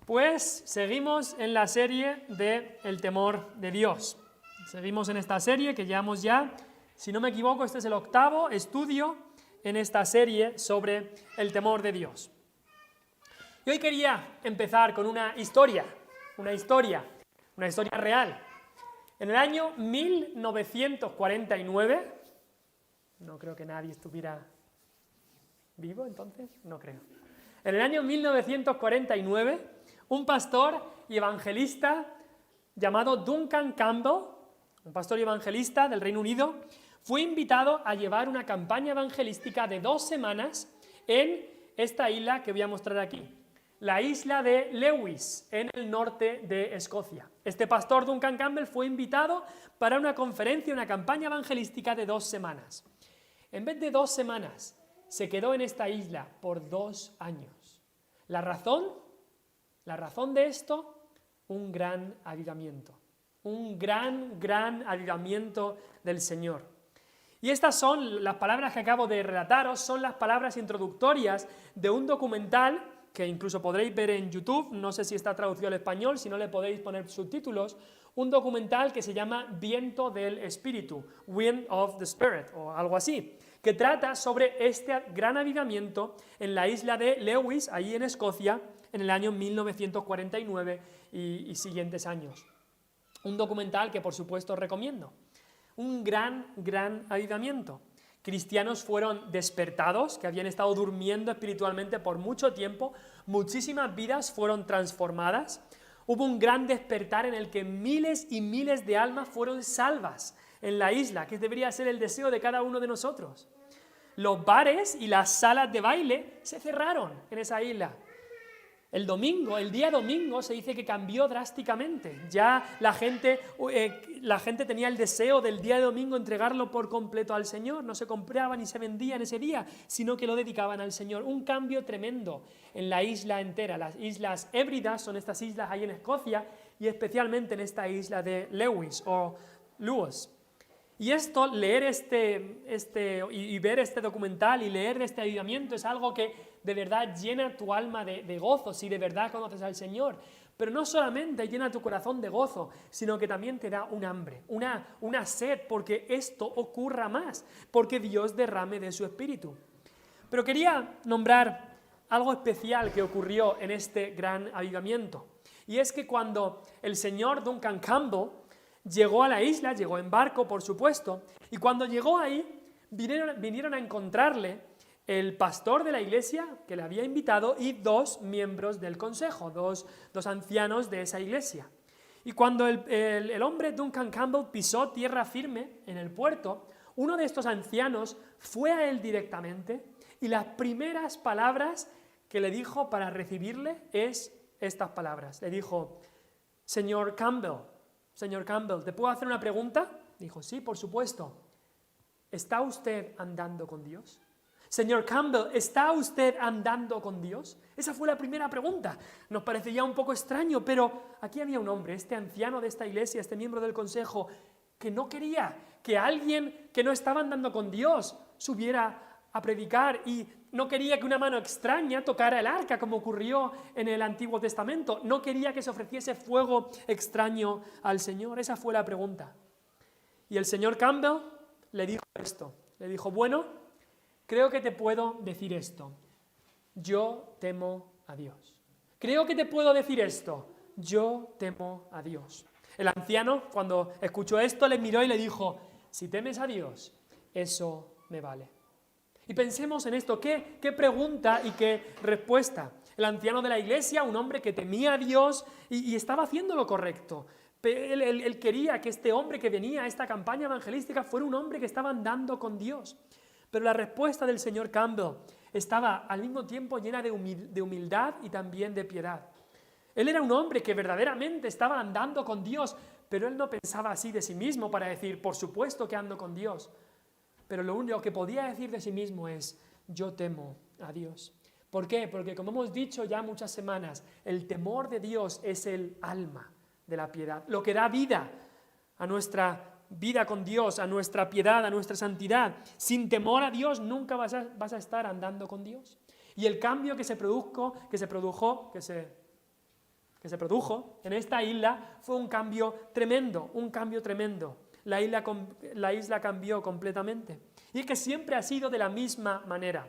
Pues seguimos en la serie de El temor de Dios. Seguimos en esta serie que llevamos ya, si no me equivoco, este es el 8º estudio en esta serie sobre el temor de Dios. Y hoy quería empezar con una historia real. En el año 1949, no creo que nadie estuviera vivo entonces, no creo. En el año 1949, un pastor y evangelista llamado Duncan Campbell, un pastor y evangelista del Reino Unido, fue invitado a llevar una campaña evangelística de 2 semanas en esta isla que voy a mostrar aquí, la isla de Lewis, en el norte de Escocia. Este pastor Duncan Campbell fue invitado para una conferencia, una campaña evangelística de 2 semanas. En vez de 2 semanas, se quedó en esta isla por 2 años. ¿La razón de esto? Un gran avivamiento. Un gran avivamiento del Señor. Y estas son las palabras que acabo de relataros, son las palabras introductorias de un documental que incluso podréis ver en YouTube, no sé si está traducido al español, si no le podéis poner subtítulos, un documental que se llama Viento del Espíritu, Wind of the Spirit, o algo así, que trata sobre este gran avivamiento en la isla de Lewis, ahí en Escocia, en el año 1949 y siguientes años. Un documental que por supuesto recomiendo. Un gran avivamiento. Cristianos fueron despertados, que habían estado durmiendo espiritualmente por mucho tiempo, muchísimas vidas fueron transformadas, hubo un gran despertar en el que miles y miles de almas fueron salvas en la isla, que debería ser el deseo de cada uno de nosotros. Los bares y las salas de baile se cerraron en esa isla. El día domingo se dice que cambió drásticamente. Ya la gente tenía el deseo del día de domingo entregarlo por completo al Señor. No se compraba ni se vendía en ese día, sino que lo dedicaban al Señor. Un cambio tremendo en la isla entera. Las Islas Hébridas son estas islas ahí en Escocia y especialmente en esta isla de Lewis o Lewis. Y esto, leer y ver este documental y leer de este avivamiento es algo que de verdad llena tu alma de gozo, si de verdad conoces al Señor. Pero no solamente llena tu corazón de gozo, sino que también te da un hambre, una sed, porque esto ocurra más, porque Dios derrame de su Espíritu. Pero quería nombrar algo especial que ocurrió en este gran avivamiento. Y es que cuando el señor Duncan Campbell llegó a la isla, llegó en barco, por supuesto, y cuando llegó ahí, vinieron a encontrarle el pastor de la iglesia que le había invitado y 2 miembros del consejo, dos ancianos de esa iglesia. Y cuando el hombre Duncan Campbell pisó tierra firme en el puerto, uno de estos ancianos fue a él directamente y las primeras palabras que le dijo para recibirle es estas palabras. Le dijo: Señor Campbell, ¿te puedo hacer una pregunta? Dijo: sí, por supuesto. ¿Está usted andando con Dios? Señor Campbell, ¿está usted andando con Dios? Esa fue la primera pregunta. Nos parecía un poco extraño, pero aquí había un hombre, este anciano de esta iglesia, este miembro del consejo, que no quería que alguien que no estaba andando con Dios subiera a predicar y no quería que una mano extraña tocara el arca, como ocurrió en el Antiguo Testamento. No quería que se ofreciese fuego extraño al Señor. Esa fue la pregunta. Y el señor Campbell le dijo esto. Le dijo: bueno, creo que te puedo decir esto. Yo temo a Dios. Creo que te puedo decir esto. Yo temo a Dios. El anciano, cuando escuchó esto, le miró y le dijo: si temes a Dios, eso me vale. Y pensemos en esto, ¿qué pregunta y qué respuesta? El anciano de la iglesia, un hombre que temía a Dios y estaba haciendo lo correcto. Él quería que este hombre que venía a esta campaña evangelística fuera un hombre que estaba andando con Dios. Pero la respuesta del señor Campbell estaba al mismo tiempo llena de humildad y también de piedad. Él era un hombre que verdaderamente estaba andando con Dios, pero él no pensaba así de sí mismo para decir: por supuesto que ando con Dios. Pero lo único que podía decir de sí mismo es: yo temo a Dios. ¿Por qué? Porque, como hemos dicho ya muchas semanas, el temor de Dios es el alma de la piedad, lo que da vida a nuestra vida con Dios, a nuestra piedad, a nuestra santidad. Sin temor a Dios nunca vas a estar andando con Dios. Y el cambio que se produjo que se produjo en esta isla fue un cambio tremendo, un cambio tremendo. La isla cambió completamente. Y es que siempre ha sido de la misma manera.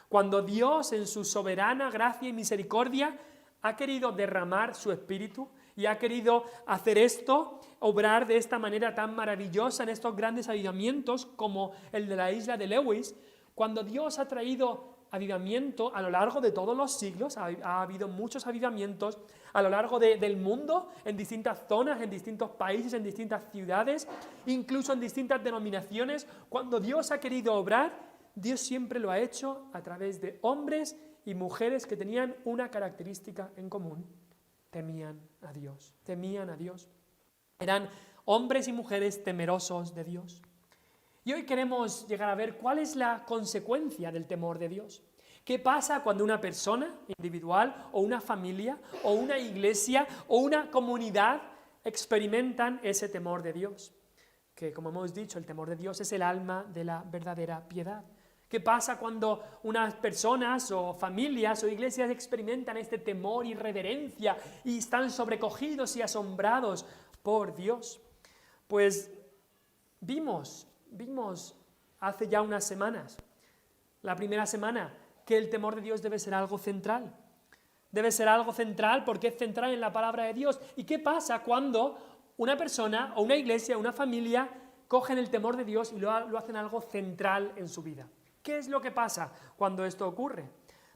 Cuando Dios, en su soberana gracia y misericordia, ha querido derramar su espíritu y ha querido hacer esto, obrar de esta manera tan maravillosa en estos grandes avivamientos como el de la isla de Lewis, cuando Dios ha traído avivamiento a lo largo de todos los siglos, ha habido muchos avivamientos a lo largo del mundo, en distintas zonas, en distintos países, en distintas ciudades, incluso en distintas denominaciones. Cuando Dios ha querido obrar, Dios siempre lo ha hecho a través de hombres y mujeres que tenían una característica en común: temían a Dios, temían a Dios. Eran hombres y mujeres temerosos de Dios. Y hoy queremos llegar a ver cuál es la consecuencia del temor de Dios. ¿Qué pasa cuando una persona individual o una familia o una iglesia o una comunidad experimentan ese temor de Dios? Que, como hemos dicho, el temor de Dios es el alma de la verdadera piedad. ¿Qué pasa cuando unas personas o familias o iglesias experimentan este temor y reverencia y están sobrecogidos y asombrados por Dios? Pues vimos hace ya unas semanas, la primera semana, que el temor de Dios debe ser algo central. Debe ser algo central porque es central en la palabra de Dios. ¿Y qué pasa cuando una persona o una iglesia o una familia cogen el temor de Dios y lo hacen algo central en su vida? ¿Qué es lo que pasa cuando esto ocurre?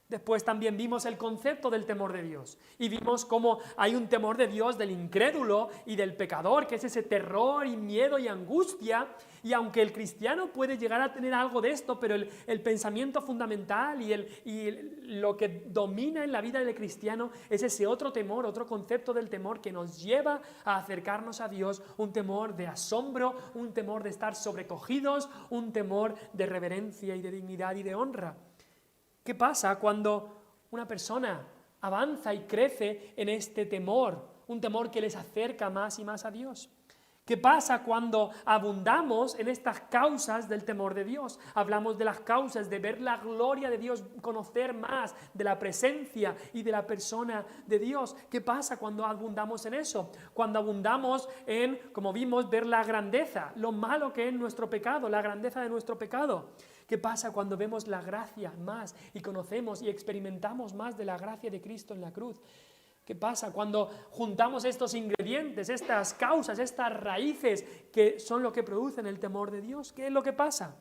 Después también vimos el concepto del temor de Dios y vimos cómo hay un temor de Dios del incrédulo y del pecador, que es ese terror y miedo y angustia, y aunque el cristiano puede llegar a tener algo de esto, pero el pensamiento fundamental y lo que domina en la vida del cristiano es ese otro temor, otro concepto del temor que nos lleva a acercarnos a Dios, un temor de asombro, un temor de estar sobrecogidos, un temor de reverencia y de dignidad y de honra. ¿Qué pasa cuando una persona avanza y crece en este temor, un temor que les acerca más y más a Dios? ¿Qué pasa cuando abundamos en estas causas del temor de Dios? Hablamos de las causas, de ver la gloria de Dios, conocer más de la presencia y de la persona de Dios. ¿Qué pasa cuando abundamos en eso? Cuando abundamos en, como vimos, ver la grandeza, lo malo que es nuestro pecado, la grandeza de nuestro pecado. ¿Qué pasa cuando vemos la gracia más y conocemos y experimentamos más de la gracia de Cristo en la cruz? ¿Qué pasa cuando juntamos estos ingredientes, estas causas, estas raíces que son lo que producen el temor de Dios? ¿Qué es lo que pasa?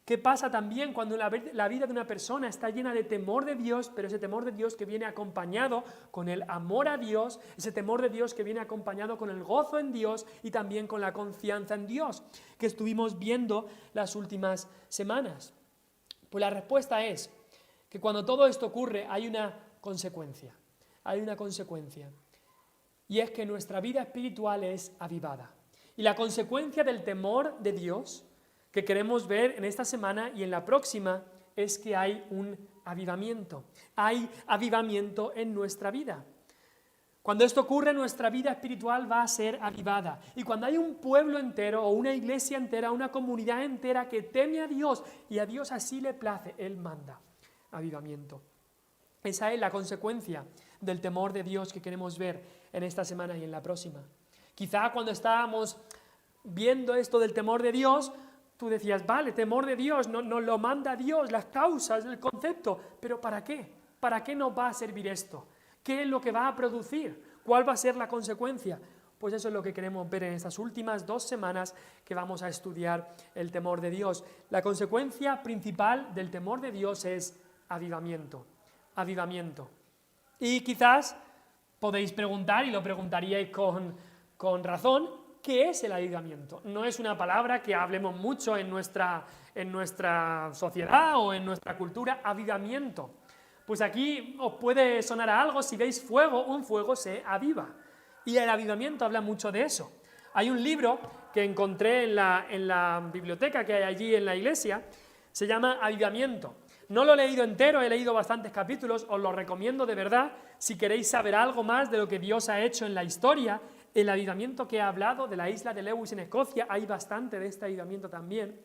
¿Qué pasa también cuando la vida de una persona está llena de temor de Dios, pero ese temor de Dios que viene acompañado con el amor a Dios, ese temor de Dios que viene acompañado con el gozo en Dios y también con la confianza en Dios, que estuvimos viendo las últimas semanas? Pues la respuesta es que cuando todo esto ocurre hay una consecuencia. Hay una consecuencia, y es que nuestra vida espiritual es avivada. Y la consecuencia del temor de Dios que queremos ver en esta semana y en la próxima es que hay un avivamiento. Hay avivamiento en nuestra vida. Cuando esto ocurre, nuestra vida espiritual va a ser avivada. Y cuando hay un pueblo entero o una iglesia entera, una comunidad entera que teme a Dios y a Dios así le place, Él manda avivamiento. Esa es la consecuencia del temor de Dios que queremos ver en esta semana y en la próxima. Quizá cuando estábamos viendo esto del temor de Dios, tú decías, vale, temor de Dios, nos lo manda Dios, las causas, el concepto, pero ¿para qué? ¿Para qué nos va a servir esto? ¿Qué es lo que va a producir? ¿Cuál va a ser la consecuencia? Pues eso es lo que queremos ver en estas últimas 2 semanas que vamos a estudiar el temor de Dios. La consecuencia principal del temor de Dios es avivamiento. Avivamiento. Y quizás podéis preguntar, y lo preguntaríais con razón, ¿qué es el avivamiento? No es una palabra que hablemos mucho en nuestra sociedad o en nuestra cultura, avivamiento. Pues aquí os puede sonar a algo, si veis fuego, un fuego se aviva. Y el avivamiento habla mucho de eso. Hay un libro que encontré en la biblioteca que hay allí en la iglesia, se llama Avivamiento. No lo he leído entero, he leído bastantes capítulos, os lo recomiendo de verdad, si queréis saber algo más de lo que Dios ha hecho en la historia. El avivamiento que he hablado de la isla de Lewis en Escocia, hay bastante de este avivamiento también,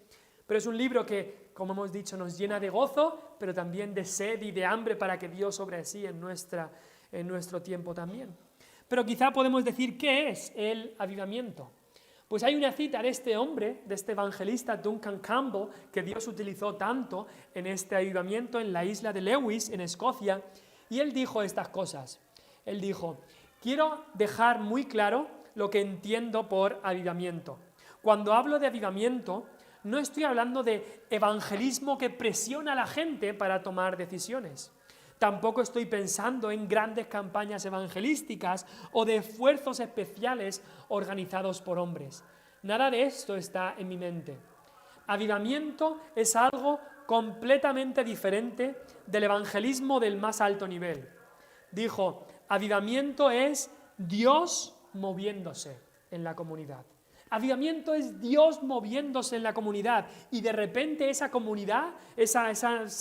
pero es un libro que, como hemos dicho, nos llena de gozo, pero también de sed y de hambre para que Dios obre así en nuestro tiempo también. Pero quizá podemos decir, ¿qué es el avivamiento? Pues hay una cita de este hombre, de este evangelista Duncan Campbell, que Dios utilizó tanto en este avivamiento en la isla de Lewis, en Escocia, y él dijo estas cosas. Él dijo, quiero dejar muy claro lo que entiendo por avivamiento. Cuando hablo de avivamiento, no estoy hablando de evangelismo que presiona a la gente para tomar decisiones. Tampoco estoy pensando en grandes campañas evangelísticas o de esfuerzos especiales organizados por hombres. Nada de esto está en mi mente. Avivamiento es algo completamente diferente del evangelismo del más alto nivel. Dijo, avivamiento es Dios moviéndose en la comunidad. Avivamiento es Dios moviéndose en la comunidad y de repente esa comunidad, esa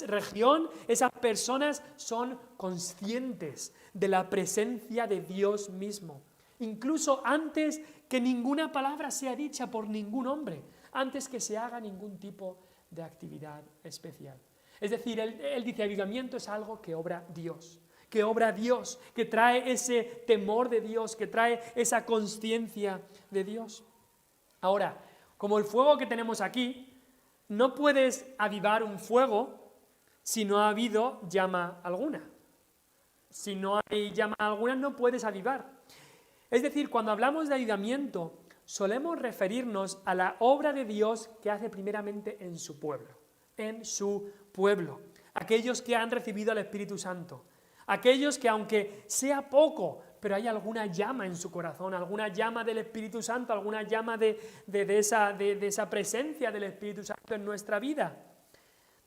región, esas personas son conscientes de la presencia de Dios mismo. Incluso antes que ninguna palabra sea dicha por ningún hombre, antes que se haga ningún tipo de actividad especial. Es decir, él dice, avivamiento es algo que obra Dios, que trae ese temor de Dios, que trae esa consciencia de Dios. Ahora, como el fuego que tenemos aquí, no puedes avivar un fuego si no ha habido llama alguna. Si no hay llama alguna, no puedes avivar. Es decir, cuando hablamos de avivamiento, solemos referirnos a la obra de Dios que hace primeramente en su pueblo, aquellos que han recibido al Espíritu Santo, aquellos que aunque sea poco, pero hay alguna llama en su corazón, alguna llama del Espíritu Santo, alguna llama de esa presencia del Espíritu Santo en nuestra vida.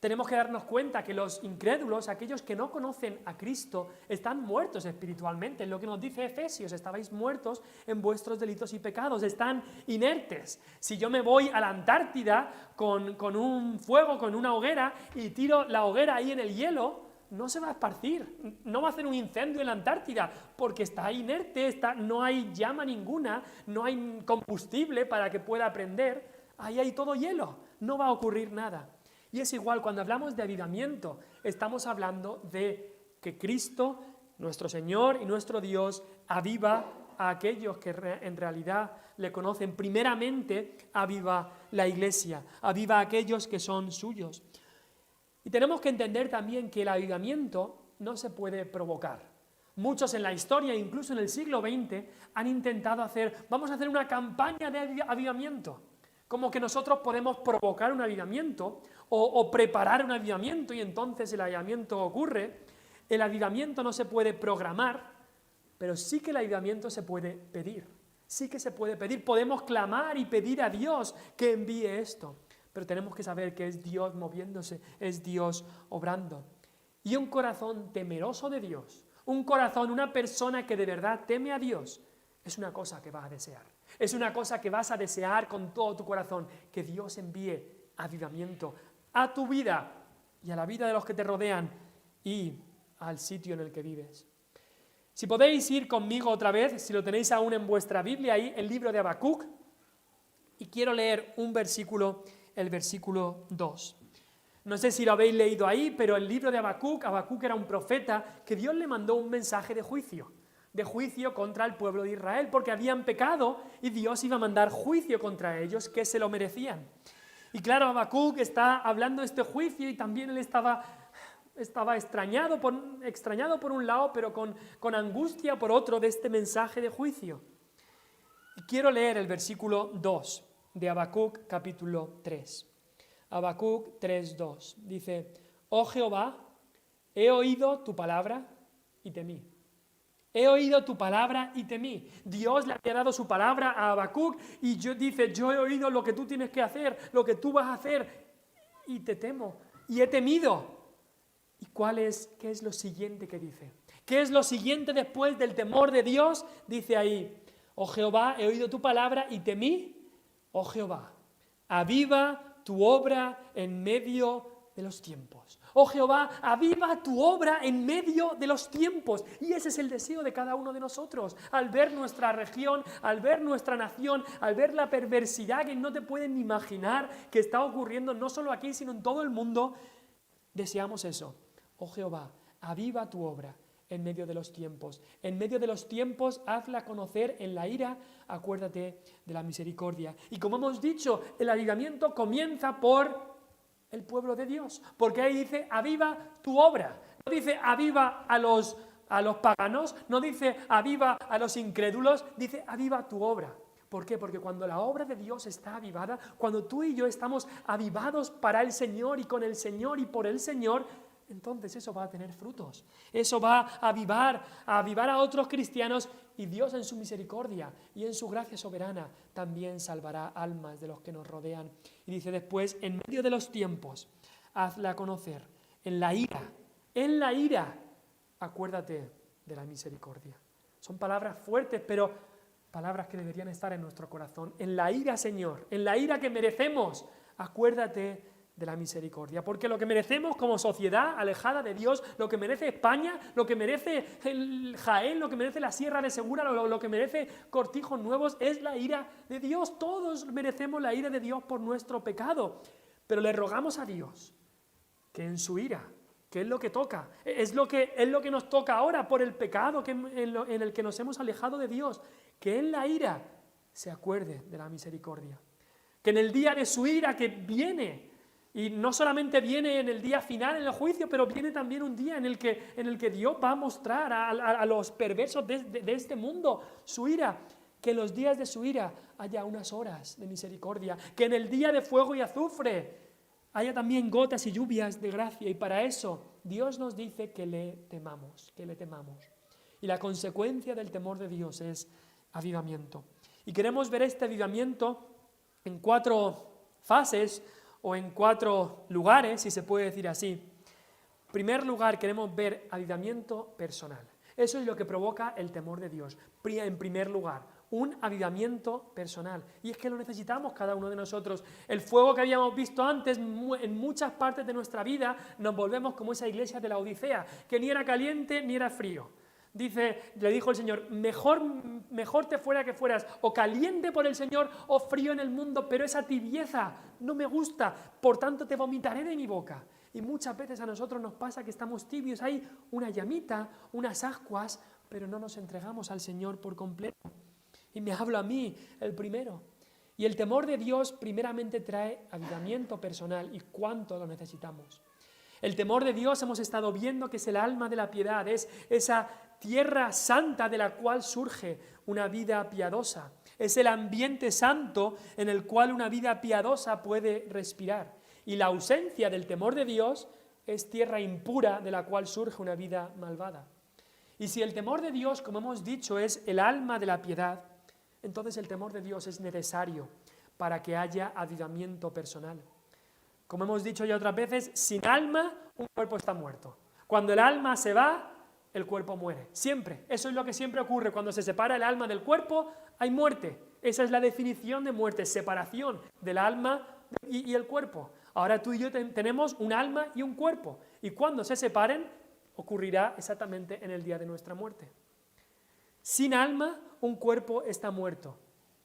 Tenemos que darnos cuenta que los incrédulos, aquellos que no conocen a Cristo, están muertos espiritualmente. Es lo que nos dice Efesios, estabais muertos en vuestros delitos y pecados, están inertes. Si yo me voy a la Antártida con un fuego, con una hoguera, y tiro la hoguera ahí en el hielo, no se va a esparcir, no va a hacer un incendio en la Antártida, porque está inerte, no hay llama ninguna, no hay combustible para que pueda prender, ahí hay todo hielo, no va a ocurrir nada. Y es igual, cuando hablamos de avivamiento, estamos hablando de que Cristo, nuestro Señor y nuestro Dios, aviva a aquellos que en realidad le conocen. Primeramente, aviva la iglesia, aviva a aquellos que son suyos. Y tenemos que entender también que el avivamiento no se puede provocar. Muchos en la historia, incluso en el siglo XX, han intentado vamos a hacer una campaña de avivamiento. Como que nosotros podemos provocar un avivamiento o preparar un avivamiento y entonces el avivamiento ocurre. El avivamiento no se puede programar, pero sí que el avivamiento se puede pedir. Sí que se puede pedir. Podemos clamar y pedir a Dios que envíe esto. Pero tenemos que saber que es Dios moviéndose, es Dios obrando. Y un corazón temeroso de Dios, un corazón, una persona que de verdad teme a Dios, es una cosa que vas a desear. Es una cosa que vas a desear con todo tu corazón, que Dios envíe avivamiento a tu vida y a la vida de los que te rodean y al sitio en el que vives. Si podéis ir conmigo otra vez, si lo tenéis aún en vuestra Biblia ahí, el libro de Habacuc, y quiero leer un versículo, el versículo 2. No sé si lo habéis leído ahí, pero el libro de Habacuc era un profeta que Dios le mandó un mensaje de juicio contra el pueblo de Israel, porque habían pecado y Dios iba a mandar juicio contra ellos, que se lo merecían. Y claro, Habacuc está hablando de este juicio y también él estaba extrañado por un lado, pero con angustia por otro de este mensaje de juicio. Y quiero leer el versículo 2 de Habacuc capítulo 3. Habacuc 3:2 dice: Oh Jehová, he oído tu palabra y temí. He oído tu palabra y temí. Dios le había dado su palabra a Habacuc y dice, yo he oído lo que tú tienes que hacer, lo que tú vas a hacer y te temo y he temido. ¿Y qué es lo siguiente que dice? ¿Qué es lo siguiente después del temor de Dios? Dice ahí, oh Jehová, he oído tu palabra y temí. Oh Jehová, aviva tu obra en medio de los tiempos. Oh Jehová, aviva tu obra en medio de los tiempos. Y ese es el deseo de cada uno de nosotros. Al ver nuestra región, al ver nuestra nación, al ver la perversidad que no te pueden ni imaginar que está ocurriendo no solo aquí, sino en todo el mundo, deseamos eso. Oh Jehová, aviva tu obra en medio de los tiempos. En medio de los tiempos, hazla conocer en la ira, acuérdate de la misericordia. Y como hemos dicho, el avivamiento comienza por el pueblo de Dios, porque ahí dice, aviva tu obra. No dice, aviva a los paganos, no dice, aviva a los incrédulos, dice, aviva tu obra. ¿Por qué? Porque cuando la obra de Dios está avivada, cuando tú y yo estamos avivados para el Señor y con el Señor y por el Señor, entonces eso va a tener frutos. Eso va a avivar a otros cristianos, y Dios en su misericordia y en su gracia soberana también salvará almas de los que nos rodean. Y dice después, en medio de los tiempos, hazla conocer en la ira, acuérdate de la misericordia. Son palabras fuertes, pero palabras que deberían estar en nuestro corazón. En la ira, Señor, en la ira que merecemos, acuérdate de la misericordia. Porque lo que merecemos como sociedad alejada de Dios, lo que merece España, lo que merece el Jaén, lo que merece la Sierra de Segura, lo que merece Cortijos Nuevos, es la ira de Dios. Todos merecemos la ira de Dios por nuestro pecado. Pero le rogamos a Dios que en su ira, que es lo que toca, es lo que nos toca ahora por el pecado en el que nos hemos alejado de Dios, que en la ira se acuerde de la misericordia, que en el día de su ira que viene, y no solamente viene en el día final, en el juicio, pero viene también un día en el que Dios va a mostrar a los perversos de este mundo su ira, que en los días de su ira haya unas horas de misericordia, que en el día de fuego y azufre haya también gotas y lluvias de gracia, y para eso Dios nos dice que le temamos, Y la consecuencia del temor de Dios es avivamiento. Y queremos ver este avivamiento en 4 fases o en 4 lugares, si se puede decir así. En primer lugar, queremos ver avivamiento personal. Eso es lo que provoca el temor de Dios. En primer lugar, un avivamiento personal. Y es que lo necesitamos cada uno de nosotros. El fuego que habíamos visto antes, en muchas partes de nuestra vida, nos volvemos como esa iglesia de la Odisea, que ni era caliente ni era frío. Le dijo el Señor, mejor te fuera que fueras o caliente por el Señor o frío en el mundo, pero esa tibieza no me gusta, por tanto te vomitaré de mi boca. Y muchas veces a nosotros nos pasa que estamos tibios, hay una llamita, unas ascuas, pero no nos entregamos al Señor por completo. Y me hablo a mí, el primero. Y el temor de Dios primeramente trae avivamiento personal, y cuánto lo necesitamos. El temor de Dios hemos estado viendo que es el alma de la piedad, es esa tierra santa de la cual surge una vida piadosa. Es el ambiente santo en el cual una vida piadosa puede respirar. Y la ausencia del temor de Dios es tierra impura de la cual surge una vida malvada. Y si el temor de Dios, como hemos dicho, es el alma de la piedad, entonces el temor de Dios es necesario para que haya avivamiento personal. Como hemos dicho ya otras veces, sin alma un cuerpo está muerto. Cuando el alma se va, el cuerpo muere. Siempre. Eso es lo que siempre ocurre. Cuando se separa el alma del cuerpo, hay muerte. Esa es la definición de muerte, separación del alma y el cuerpo. Ahora tú y yo tenemos un alma y un cuerpo. Y cuando se separen, ocurrirá exactamente en el día de nuestra muerte. Sin alma, un cuerpo está muerto.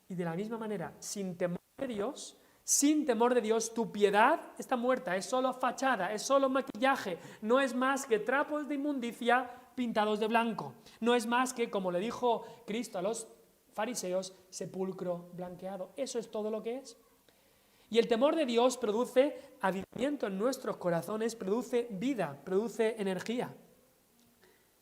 Y de la misma manera, sin temor de Dios, tu piedad está muerta, es solo fachada, es solo maquillaje, no es más que trapos de inmundicia pintados de blanco, no es más que, como le dijo Cristo a los fariseos, sepulcro blanqueado. Eso es todo lo que es. Y el temor de Dios produce avivamiento en nuestros corazones, produce vida, produce energía.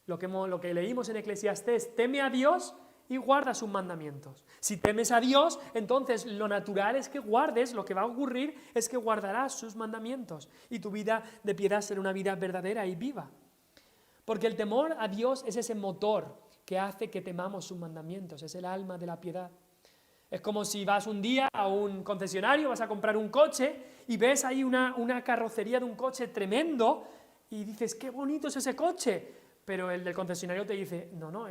Lo que leímos en Eclesiastés, teme a Dios y guarda sus mandamientos. Si temes a Dios, entonces lo natural es que guardes, lo que va a ocurrir es que guardarás sus mandamientos y tu vida de piedad será una vida verdadera y viva. Porque el temor a Dios es ese motor que hace que temamos sus mandamientos, es el alma de la piedad. Es como si vas un día a un concesionario, vas a comprar un coche y ves ahí una carrocería de un coche tremendo y dices, qué bonito es ese coche. Pero el del concesionario te dice, no,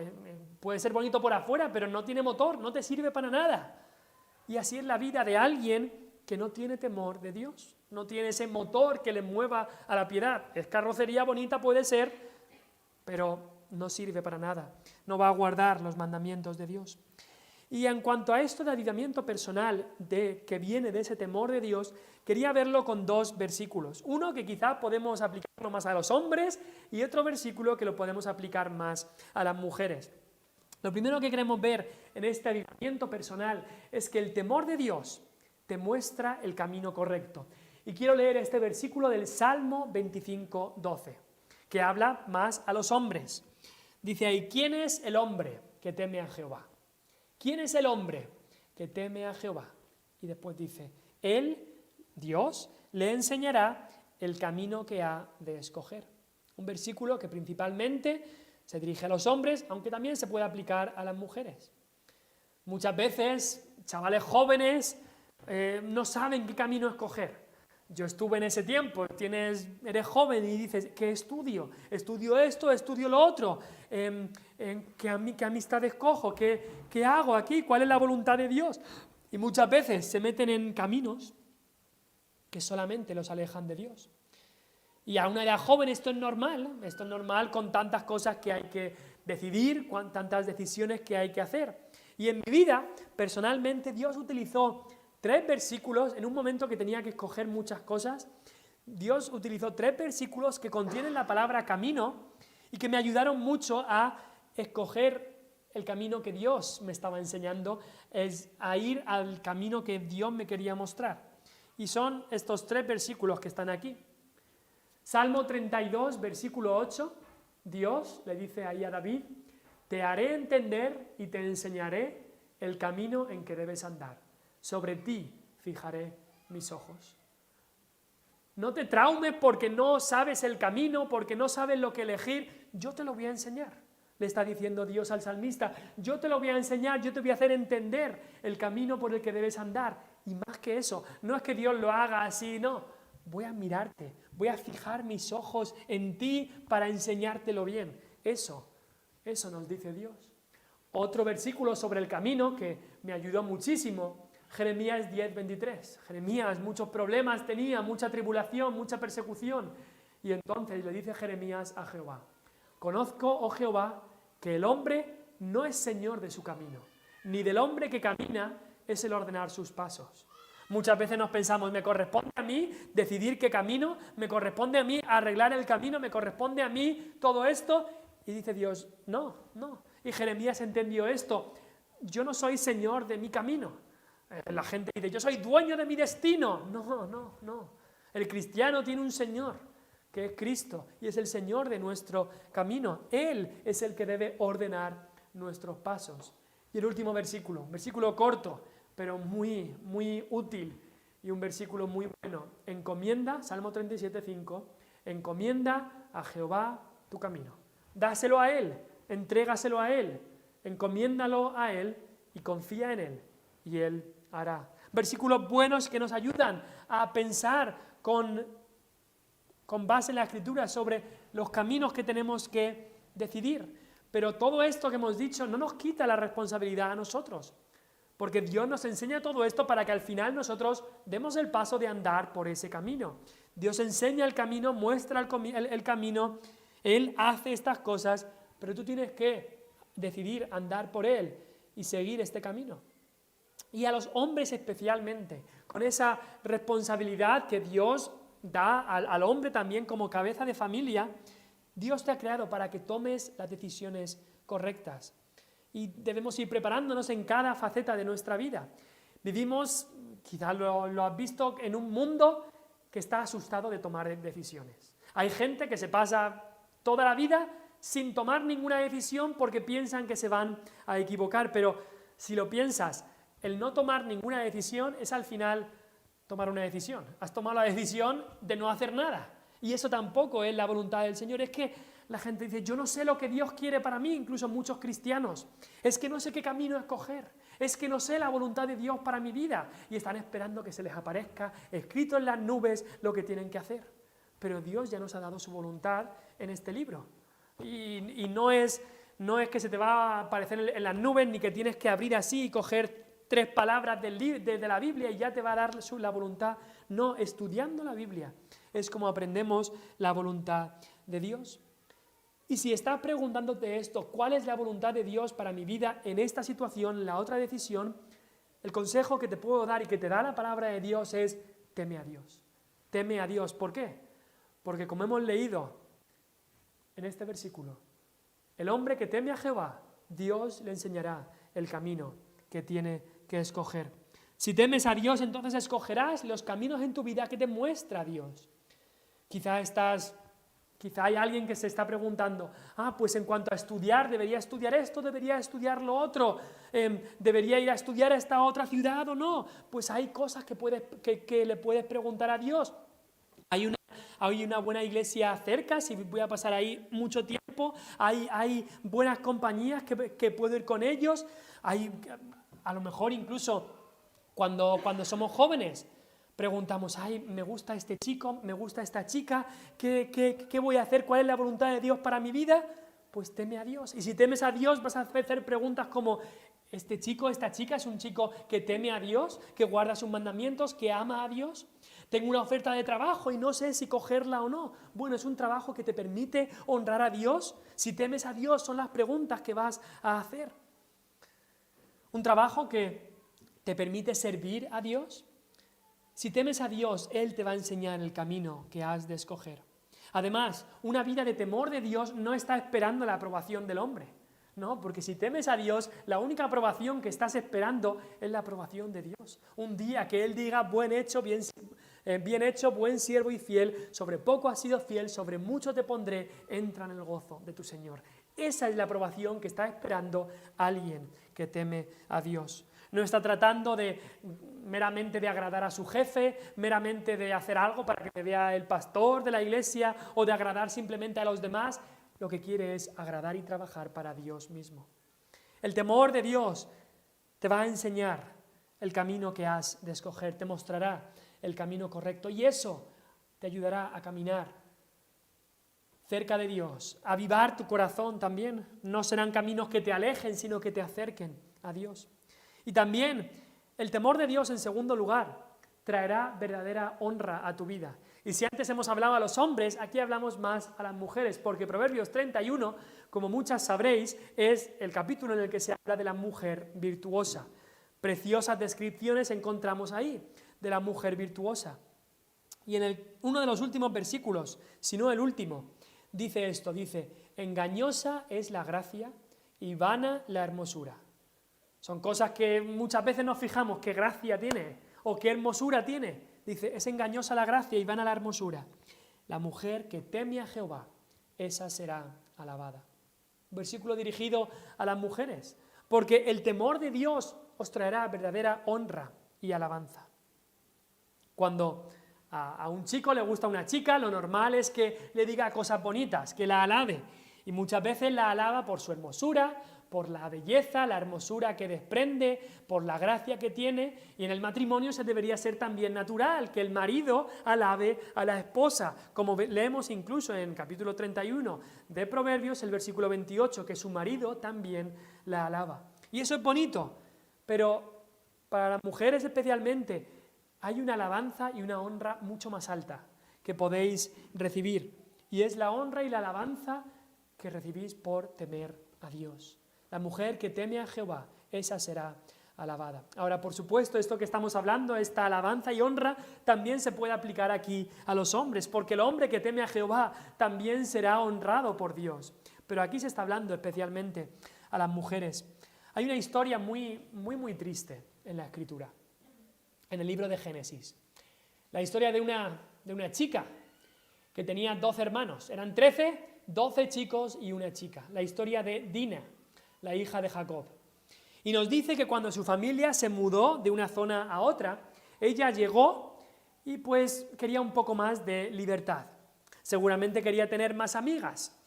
puede ser bonito por afuera, pero no tiene motor, no te sirve para nada. Y así es la vida de alguien que no tiene temor de Dios, no tiene ese motor que le mueva a la piedad. Es carrocería bonita, puede ser, pero no sirve para nada, no va a guardar los mandamientos de Dios. Y en cuanto a esto de avivamiento personal que viene de ese temor de Dios, quería verlo con dos versículos. Uno que quizá podemos aplicarlo más a los hombres y otro versículo que lo podemos aplicar más a las mujeres. Lo primero que queremos ver en este avivamiento personal es que el temor de Dios te muestra el camino correcto. Y quiero leer este versículo del Salmo 25:12, que habla más a los hombres. Dice ahí, ¿quién es el hombre que teme a Jehová? ¿Quién es el hombre que teme a Jehová? Y después dice, Él, Dios, le enseñará el camino que ha de escoger. Un versículo que principalmente se dirige a los hombres, aunque también se puede aplicar a las mujeres. Muchas veces, chavales jóvenes no saben qué camino escoger. Yo estuve en ese tiempo, eres joven y dices, ¿qué estudio? ¿Estudio esto? ¿Estudio lo otro? ¿Qué amistad escojo? ¿Qué hago aquí? ¿Cuál es la voluntad de Dios? Y muchas veces se meten en caminos que solamente los alejan de Dios. Y a una edad joven esto es normal con tantas cosas que hay que decidir, con tantas decisiones que hay que hacer. Y en mi vida, personalmente, Dios utilizó 3 versículos, en un momento que tenía que escoger muchas cosas, Dios utilizó 3 versículos que contienen la palabra camino y que me ayudaron mucho a escoger el camino que Dios me estaba enseñando, a ir al camino que Dios me quería mostrar. Y son estos 3 versículos que están aquí. Salmo 32, versículo 8, Dios le dice ahí a David, te haré entender y te enseñaré el camino en que debes andar. Sobre ti fijaré mis ojos. No te traumes porque no sabes el camino, porque no sabes lo que elegir. Yo te lo voy a enseñar. Le está diciendo Dios al salmista. Yo te lo voy a enseñar, yo te voy a hacer entender el camino por el que debes andar. Y más que eso, no es que Dios lo haga así, no. Voy a mirarte, voy a fijar mis ojos en ti para enseñártelo bien. Eso nos dice Dios. Otro versículo sobre el camino que me ayudó muchísimo. Jeremías 10:23. Jeremías muchos problemas tenía, mucha tribulación, mucha persecución. Y entonces le dice Jeremías a Jehová, conozco, oh Jehová, que el hombre no es señor de su camino, ni del hombre que camina es el ordenar sus pasos. Muchas veces nos pensamos, me corresponde a mí decidir qué camino, me corresponde a mí arreglar el camino, me corresponde a mí todo esto. Y dice Dios, no. Y Jeremías entendió esto, yo no soy señor de mi camino. La gente dice, yo soy dueño de mi destino. No. El cristiano tiene un Señor, que es Cristo, y es el Señor de nuestro camino. Él es el que debe ordenar nuestros pasos. Y el último versículo, un versículo corto, pero muy, muy útil, y un versículo muy bueno. Encomienda, Salmo 37:5, encomienda a Jehová tu camino. Dáselo a Él, entrégaselo a Él, encomiéndalo a Él y confía en Él, y Él hará. Versículos buenos que nos ayudan a pensar con base en la Escritura sobre los caminos que tenemos que decidir. Pero todo esto que hemos dicho no nos quita la responsabilidad a nosotros, porque Dios nos enseña todo esto para que al final nosotros demos el paso de andar por ese camino. Dios enseña el camino, muestra el camino, Él hace estas cosas, pero tú tienes que decidir andar por Él y seguir este camino. Y a los hombres especialmente, con esa responsabilidad que Dios da al hombre también como cabeza de familia, Dios te ha creado para que tomes las decisiones correctas. Y debemos ir preparándonos en cada faceta de nuestra vida. Vivimos, quizás lo has visto, en un mundo que está asustado de tomar decisiones. Hay gente que se pasa toda la vida sin tomar ninguna decisión porque piensan que se van a equivocar, pero si lo piensas, el no tomar ninguna decisión es al final tomar una decisión. Has tomado la decisión de no hacer nada. Y eso tampoco es la voluntad del Señor. Es que la gente dice, yo no sé lo que Dios quiere para mí, incluso muchos cristianos. Es que no sé qué camino escoger. Es que no sé la voluntad de Dios para mi vida. Y están esperando que se les aparezca escrito en las nubes lo que tienen que hacer. Pero Dios ya nos ha dado su voluntad en este libro. Y no es que se te va a aparecer en las nubes, ni que tienes que abrir así y coger 3 palabras de la Biblia y ya te va a dar la voluntad. No, estudiando la Biblia es como aprendemos la voluntad de Dios. Y si estás preguntándote esto, ¿cuál es la voluntad de Dios para mi vida en esta situación, en la otra decisión? El consejo que te puedo dar y que te da la palabra de Dios es: teme a Dios. Teme a Dios. ¿Por qué? Porque como hemos leído en este versículo, el hombre que teme a Jehová, Dios le enseñará el camino que tiene que escoger. Si temes a Dios, entonces escogerás los caminos en tu vida que te muestra Dios. Quizá hay alguien que se está preguntando: pues en cuanto a estudiar, ¿debería estudiar esto, debería estudiar lo otro? ¿Debería ir a estudiar a esta otra ciudad o no? Pues hay cosas que le puedes preguntar a Dios. Hay una buena iglesia cerca, si voy a pasar ahí mucho tiempo, hay buenas compañías que puedo ir con ellos, a lo mejor incluso cuando somos jóvenes, preguntamos: me gusta este chico, me gusta esta chica, ¿qué voy a hacer? ¿Cuál es la voluntad de Dios para mi vida? Pues teme a Dios. Y si temes a Dios, vas a hacer preguntas como: ¿este chico, esta chica es un chico que teme a Dios, que guarda sus mandamientos, que ama a Dios? Tengo una oferta de trabajo y no sé si cogerla o no. Bueno, ¿es un trabajo que te permite honrar a Dios? Si temes a Dios, son las preguntas que vas a hacer. ¿Un trabajo que te permite servir a Dios? Si temes a Dios, Él te va a enseñar el camino que has de escoger. Además, una vida de temor de Dios no está esperando la aprobación del hombre, ¿no? Porque si temes a Dios, la única aprobación que estás esperando es la aprobación de Dios. Un día que Él diga: bien hecho, buen siervo y fiel, sobre poco has sido fiel, sobre mucho te pondré, entra en el gozo de tu Señor. Esa es la aprobación que está esperando alguien que teme a Dios. No está tratando meramente de agradar a su jefe, meramente de hacer algo para que me vea el pastor de la iglesia o de agradar simplemente a los demás. Lo que quiere es agradar y trabajar para Dios mismo. El temor de Dios te va a enseñar el camino que has de escoger, te mostrará el camino correcto y eso te ayudará a caminar cerca de Dios, a avivar tu corazón también. No serán caminos que te alejen, sino que te acerquen a Dios. Y también el temor de Dios, en segundo lugar, traerá verdadera honra a tu vida. Y si antes hemos hablado a los hombres, aquí hablamos más a las mujeres, porque Proverbios 31, como muchas sabréis, es el capítulo en el que se habla de la mujer virtuosa. Preciosas descripciones encontramos ahí de la mujer virtuosa. Y en uno de los últimos versículos, si no el último, dice esto, engañosa es la gracia y vana la hermosura. Son cosas que muchas veces nos fijamos qué gracia tiene o qué hermosura tiene. Dice, es engañosa la gracia y vana la hermosura. La mujer que teme a Jehová, esa será alabada. Un versículo dirigido a las mujeres, porque el temor de Dios os traerá verdadera honra y alabanza. Cuando a un chico le gusta una chica, lo normal es que le diga cosas bonitas, que la alabe. Y muchas veces la alaba por su hermosura, por la belleza, la hermosura que desprende, por la gracia que tiene. Y en el matrimonio se debería ser también natural que el marido alabe a la esposa, como leemos incluso en capítulo 31 de Proverbios, el versículo 28, que su marido también la alaba. Y eso es bonito, pero para las mujeres especialmente hay una alabanza y una honra mucho más alta que podéis recibir. Y es la honra y la alabanza que recibís por temer a Dios. La mujer que teme a Jehová, esa será alabada. Ahora, por supuesto, esto que estamos hablando, esta alabanza y honra, también se puede aplicar aquí a los hombres, porque el hombre que teme a Jehová también será honrado por Dios. Pero aquí se está hablando especialmente a las mujeres. Hay una historia muy, muy, muy triste en la Escritura, en el libro de Génesis. La historia de una chica que tenía 12 hermanos. Eran 13, 12 chicos y una chica. La historia de Dina, la hija de Jacob. Y nos dice que cuando su familia se mudó de una zona a otra, ella llegó y pues quería un poco más de libertad. Seguramente quería tener más amigas.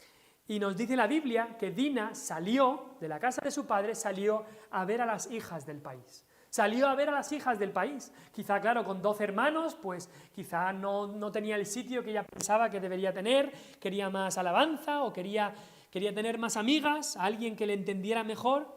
Y nos dice la Biblia que Dina salió de la casa de su padre, salió a ver a las hijas del país. Salió a ver a las hijas del país. Quizá, claro, con 12 hermanos, pues quizá no tenía el sitio que ella pensaba que debería tener, quería más alabanza o quería tener más amigas, a alguien que le entendiera mejor.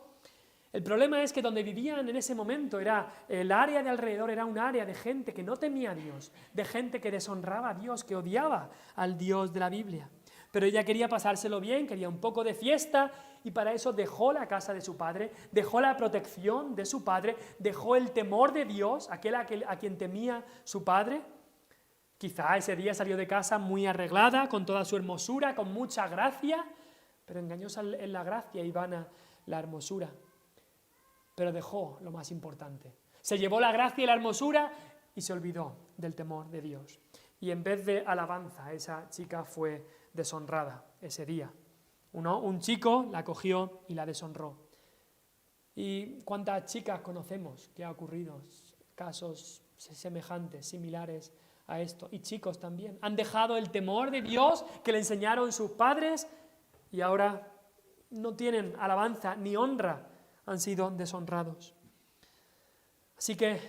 El problema es que donde vivían en ese momento, el área de alrededor era un área de gente que no temía a Dios, de gente que deshonraba a Dios, que odiaba al Dios de la Biblia. Pero ella quería pasárselo bien, quería un poco de fiesta, y para eso dejó la casa de su padre, dejó la protección de su padre, dejó el temor de Dios, aquel a quien temía su padre. Quizá ese día salió de casa muy arreglada, con toda su hermosura, con mucha gracia, pero engañosa en la gracia y vana la hermosura. Pero dejó lo más importante. Se llevó la gracia y la hermosura y se olvidó del temor de Dios. Y en vez de alabanza, esa chica fue deshonrada ese día. Un chico la cogió y la deshonró. ¿Y cuántas chicas conocemos que ha ocurrido casos semejantes, similares a esto? Y chicos también. Han dejado el temor de Dios que le enseñaron sus padres y ahora no tienen alabanza ni honra, han sido deshonrados. Así que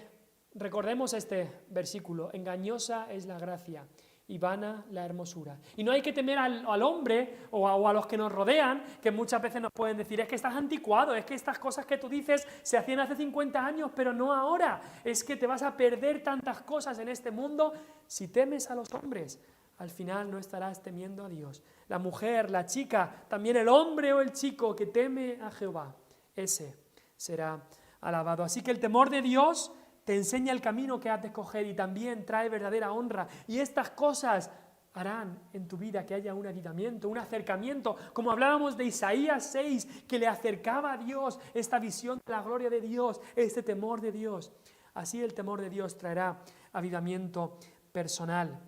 recordemos este versículo: engañosa es la gracia y vana la hermosura. Y no hay que temer al hombre o a los que nos rodean, que muchas veces nos pueden decir: es que estás anticuado, es que estas cosas que tú dices se hacían hace 50 años, pero no ahora. Es que te vas a perder tantas cosas en este mundo. Si temes a los hombres, al final no estarás temiendo a Dios. La mujer, la chica, también el hombre o el chico que teme a Jehová, ese será alabado. Así que el temor de Dios te enseña el camino que has de escoger y también trae verdadera honra. Y estas cosas harán en tu vida que haya un avivamiento, un acercamiento, como hablábamos de Isaías 6, que le acercaba a Dios, esta visión de la gloria de Dios, este temor de Dios. Así el temor de Dios traerá avivamiento personal.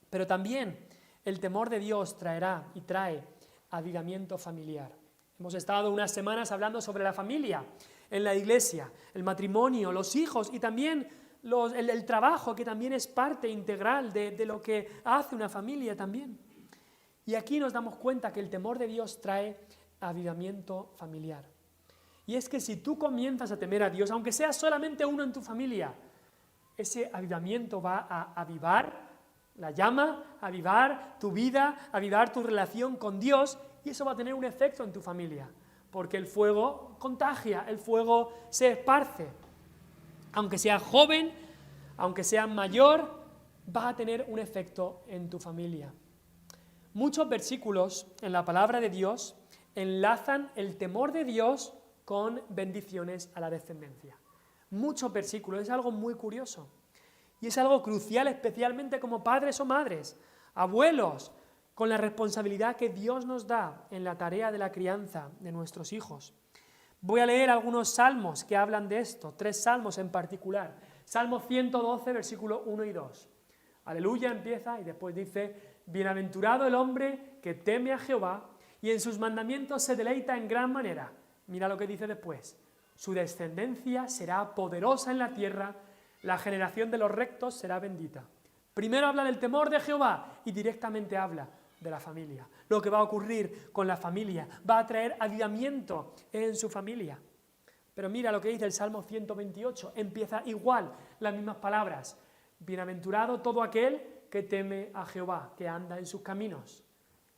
Pero también el temor de Dios traerá y trae avivamiento familiar. Hemos estado unas semanas hablando sobre la familia en la iglesia, el matrimonio, los hijos y también el trabajo, que también es parte integral de lo que hace una familia también. Y aquí nos damos cuenta que el temor de Dios trae avivamiento familiar. Y es que si tú comienzas a temer a Dios, aunque sea solamente uno en tu familia, ese avivamiento va a avivar la llama, avivar tu vida, avivar tu relación con Dios, y eso va a tener un efecto en tu familia. Porque el fuego contagia, el fuego se esparce. Aunque seas joven, aunque seas mayor, va a tener un efecto en tu familia. Muchos versículos en la palabra de Dios enlazan el temor de Dios con bendiciones a la descendencia. Muchos versículos, es algo muy curioso. Y es algo crucial, especialmente como padres o madres, abuelos, con la responsabilidad que Dios nos da en la tarea de la crianza de nuestros hijos. Voy a leer algunos salmos que hablan de esto, 3 salmos en particular. Salmo 112, versículos 1 y 2. Aleluya empieza y después dice: bienaventurado el hombre que teme a Jehová y en sus mandamientos se deleita en gran manera. Mira lo que dice después: su descendencia será poderosa en la tierra, la generación de los rectos será bendita. Primero habla del temor de Jehová y directamente habla de la familia. Lo que va a ocurrir con la familia va a traer avivamiento en su familia. Pero mira lo que dice el Salmo 128, empieza igual, las mismas palabras: bienaventurado todo aquel que teme a Jehová, que anda en sus caminos.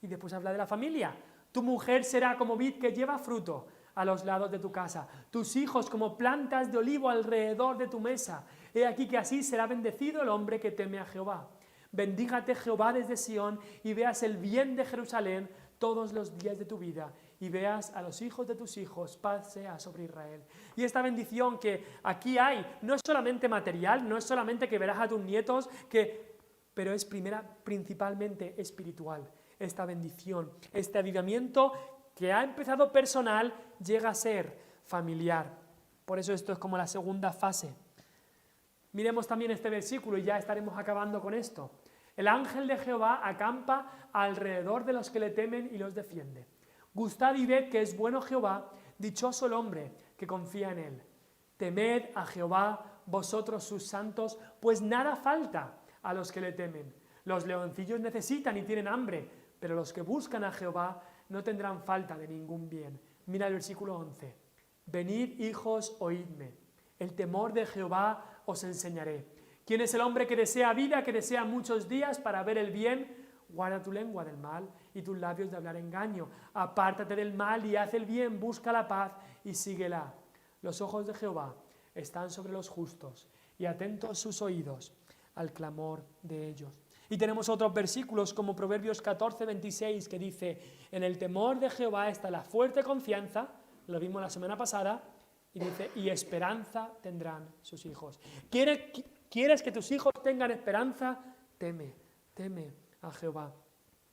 Y después habla de la familia: tu mujer será como vid que lleva fruto a los lados de tu casa, tus hijos como plantas de olivo alrededor de tu mesa. He aquí que así será bendecido el hombre que teme a Jehová. Bendígate Jehová desde Sión y veas el bien de Jerusalén todos los días de tu vida y veas a los hijos de tus hijos, paz sea sobre Israel. Y esta bendición que aquí hay no es solamente material, no es solamente que verás a tus nietos, pero es principalmente espiritual. Esta bendición, este avivamiento que ha empezado personal, llega a ser familiar. Por eso esto es como la segunda fase. Miremos también este versículo y ya estaremos acabando con esto. El ángel de Jehová acampa alrededor de los que le temen y los defiende. Gustad y ved que es bueno Jehová, dichoso el hombre que confía en él. Temed a Jehová vosotros sus santos, pues nada falta a los que le temen. Los leoncillos necesitan y tienen hambre, pero los que buscan a Jehová no tendrán falta de ningún bien. Mira el versículo 11. Venid, hijos, oídme. El temor de Jehová os enseñaré. ¿Quién es el hombre que desea vida, que desea muchos días para ver el bien? Guarda tu lengua del mal y tus labios de hablar engaño. Apártate del mal y haz el bien, busca la paz y síguela. Los ojos de Jehová están sobre los justos y atentos sus oídos al clamor de ellos. Y tenemos otros versículos como Proverbios 14, 26, que dice, en el temor de Jehová está la fuerte confianza, lo vimos la semana pasada, y dice, y esperanza tendrán sus hijos. ¿Quieres que tus hijos tengan esperanza? Teme a Jehová.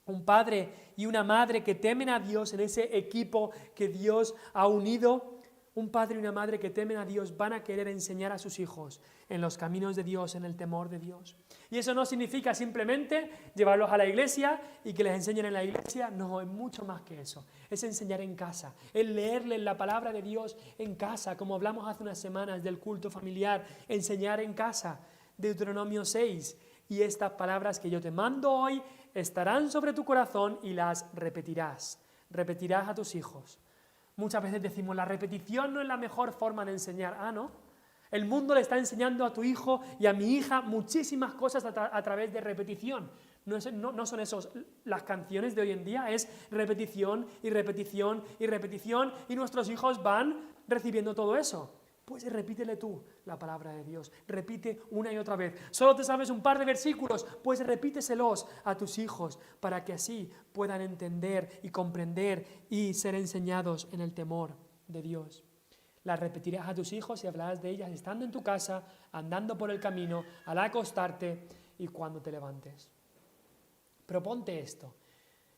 Un padre y una madre que temen a Dios en ese equipo que Dios ha unido, un padre y una madre que temen a Dios van a querer enseñar a sus hijos en los caminos de Dios, en el temor de Dios. Y eso no significa simplemente llevarlos a la iglesia y que les enseñen en la iglesia, no, es mucho más que eso. Es enseñar en casa, es leerles la palabra de Dios en casa, como hablamos hace unas semanas del culto familiar, enseñar en casa, Deuteronomio 6, y estas palabras que yo te mando hoy estarán sobre tu corazón y las repetirás a tus hijos. Muchas veces decimos, la repetición no es la mejor forma de enseñar. ¿No? El mundo le está enseñando a tu hijo y a mi hija muchísimas cosas a través de repetición. No son esos las canciones de hoy en día, es repetición y repetición y repetición, y nuestros hijos van recibiendo todo eso. Pues repítele tú la palabra de Dios, repite una y otra vez. Solo te sabes un par de versículos, pues repíteselos a tus hijos para que así puedan entender y comprender y ser enseñados en el temor de Dios. Las repetirás a tus hijos y hablarás de ellas estando en tu casa, andando por el camino, al acostarte y cuando te levantes. Proponte esto.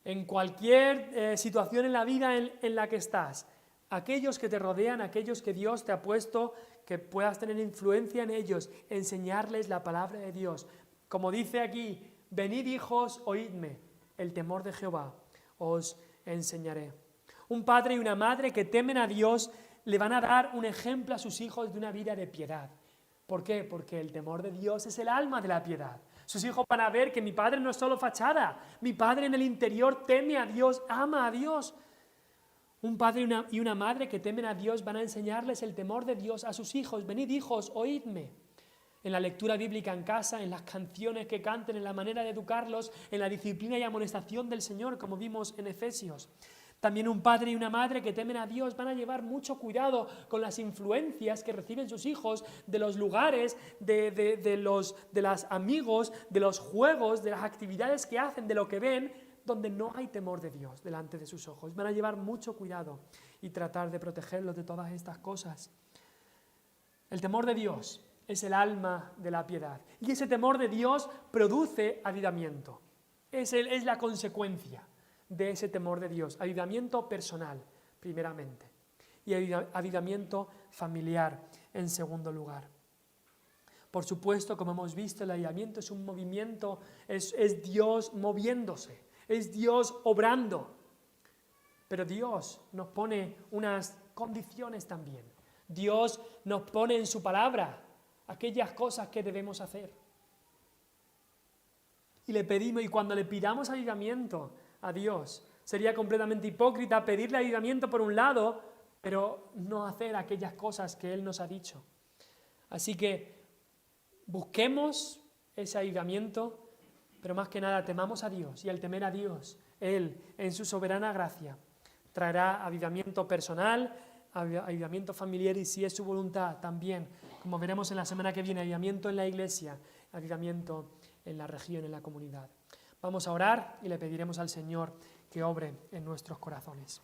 En cualquier situación en la vida en la que estás, aquellos que te rodean, aquellos que Dios te ha puesto, que puedas tener influencia en ellos, enseñarles la palabra de Dios. Como dice aquí, venid hijos, oídme, el temor de Jehová os enseñaré. Un padre y una madre que temen a Dios le van a dar un ejemplo a sus hijos de una vida de piedad. ¿Por qué? Porque el temor de Dios es el alma de la piedad. Sus hijos van a ver que mi padre no es solo fachada, mi padre en el interior teme a Dios, ama a Dios. Un padre y una madre que temen a Dios van a enseñarles el temor de Dios a sus hijos. Venid hijos, oídme. En la lectura bíblica en casa, en las canciones que canten, en la manera de educarlos, en la disciplina y amonestación del Señor, como vimos en Efesios. También un padre y una madre que temen a Dios van a llevar mucho cuidado con las influencias que reciben sus hijos de los lugares, de los amigos, de los juegos, de las actividades que hacen, de lo que ven, donde no hay temor de Dios delante de sus ojos. Van a llevar mucho cuidado y tratar de protegerlos de todas estas cosas. El temor de Dios es el alma de la piedad. Y ese temor de Dios produce avivamiento. Es la consecuencia de ese temor de Dios. Avivamiento personal, primeramente. Y avivamiento familiar, en segundo lugar. Por supuesto, como hemos visto, el avivamiento es un movimiento, es Dios moviéndose. Es Dios obrando, pero Dios nos pone unas condiciones también. Dios nos pone en su palabra aquellas cosas que debemos hacer. Y le pedimos, y cuando le pidamos avivamiento a Dios, sería completamente hipócrita pedirle avivamiento por un lado, pero no hacer aquellas cosas que Él nos ha dicho. Así que busquemos ese avivamiento, pero más que nada temamos a Dios, y al temer a Dios, Él, en su soberana gracia, traerá avivamiento personal, avivamiento familiar y, si es su voluntad, también, como veremos en la semana que viene, avivamiento en la iglesia, avivamiento en la región, en la comunidad. Vamos a orar y le pediremos al Señor que obre en nuestros corazones.